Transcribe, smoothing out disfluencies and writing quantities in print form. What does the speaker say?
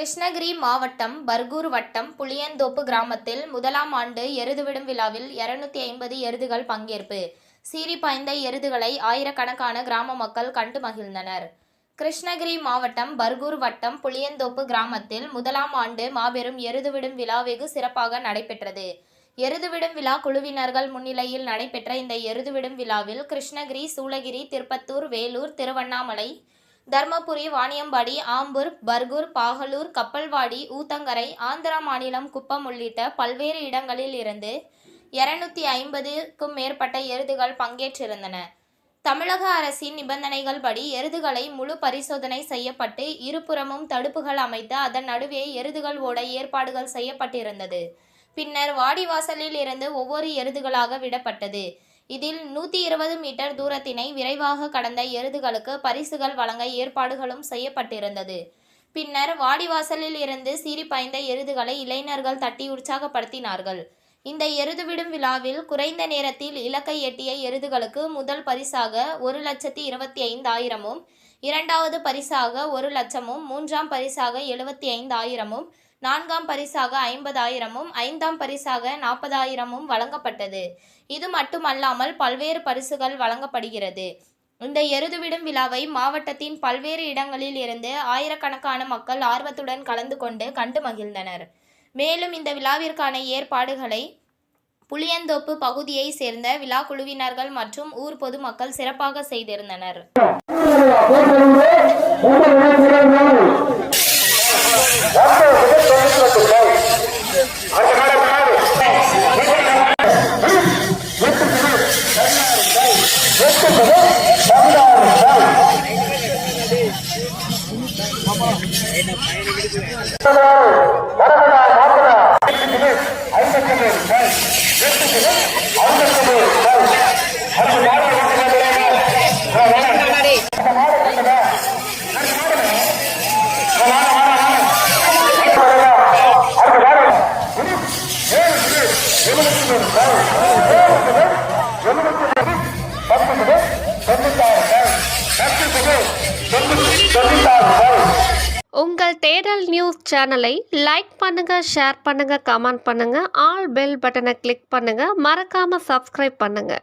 கிருஷ்ணகிரி மாவட்டம் பர்கூர் வட்டம் புளியந்தோப்பு கிராமத்தில் முதலாம் ஆண்டு எருதுவிடும் விழாவில் 250 எருதுகள் பங்கேற்பு. சீறி பாய்ந்த எருதுகளை ஆயிரக்கணக்கான கிராம மக்கள் கண்டு மகிழ்ந்தனர். கிருஷ்ணகிரி மாவட்டம் பர்கூர் வட்டம் புளியந்தோப்பு கிராமத்தில் முதலாம் ஆண்டு மாபெரும் எருதுவிடும் விழா வெகு சிறப்பாக நடைபெற்றது. எருதுவிடும் விழா குழுவினர்கள் முன்னிலையில் நடைபெற்ற இந்த எருதுவிடும் விழாவில் கிருஷ்ணகிரி, சூளகிரி, திருப்பத்தூர், வேலூர், திருவண்ணாமலை, தர்மபுரி, வாணியம்பாடி, ஆம்பூர், பர்கூர், பாகலூர், கப்பல்வாடி, ஊத்தங்கரை, ஆந்திரா மாநிலம் குப்பம் உள்ளிட்ட பல்வேறு இடங்களில் இருந்து 250க்கும் மேற்பட்ட எருதுகள் பங்கேற்றிருந்தன. தமிழக அரசின் நிபந்தனைகள் படி எருதுகளை முழு பரிசோதனை செய்யப்பட்டு இருபுறமும் தடுப்புகள் அமைத்து அதன் நடுவே எருதுகள் ஓட ஏற்பாடுகள் செய்யப்பட்டிருந்தது. பின்னர் வாடிவாசலில் இருந்து ஒவ்வொரு எருதுகளாக விடப்பட்டது. இதில் 120 மீட்டர் தூரத்தினை விரைவாக கடந்த எருதுகளுக்கு பரிசுகள் வழங்க ஏற்பாடுகளும் செய்யப்பட்டிருந்தது. பின்னர் வாடிவாசலில் இருந்து சீறி பாய்ந்த எருதுகளை இளைஞர்கள் தட்டி உற்சாகப்படுத்தினார்கள். இந்த எருதுவிடும் விழாவில் குறைந்த நேரத்தில் இலக்கை எட்டிய எருதுகளுக்கு முதல் பரிசாக 1,25,000, இரண்டாவது பரிசாக 1,00,000, மூன்றாம் பரிசாக 75,000, நான்காம் பரிசாக 50,000, ஐந்தாம் பரிசாக 40,000 வழங்கப்பட்டது. இது மட்டுமல்லாமல் பல்வேறு பரிசுகள் வழங்கப்படுகிறது. இந்த எருதுவிடும் விழாவை மாவட்டத்தின் பல்வேறு இடங்களில் இருந்து ஆயிரக்கணக்கான மக்கள் ஆர்வத்துடன் கலந்து கொண்டு கண்டு மகிழ்ந்தனர். மேலும் இந்த விழாவிற்கான ஏற்பாடுகளை புளியந்தோப்பு பகுதியை சேர்ந்த விழா குழுவினர்கள் மற்றும் ஊர் பொதுமக்கள் சிறப்பாக செய்திருந்தனர். உங்கள் தேடல் நியூஸ் சேனலை லைக் பண்ணுங்க, ஷேர் பண்ணுங்க, கமெண்ட் பண்ணுங்க, ஆல் பெல் பட்டனை கிளிக் பண்ணுங்க, மறக்காம சப்ஸ்கிரைப் பண்ணுங்க.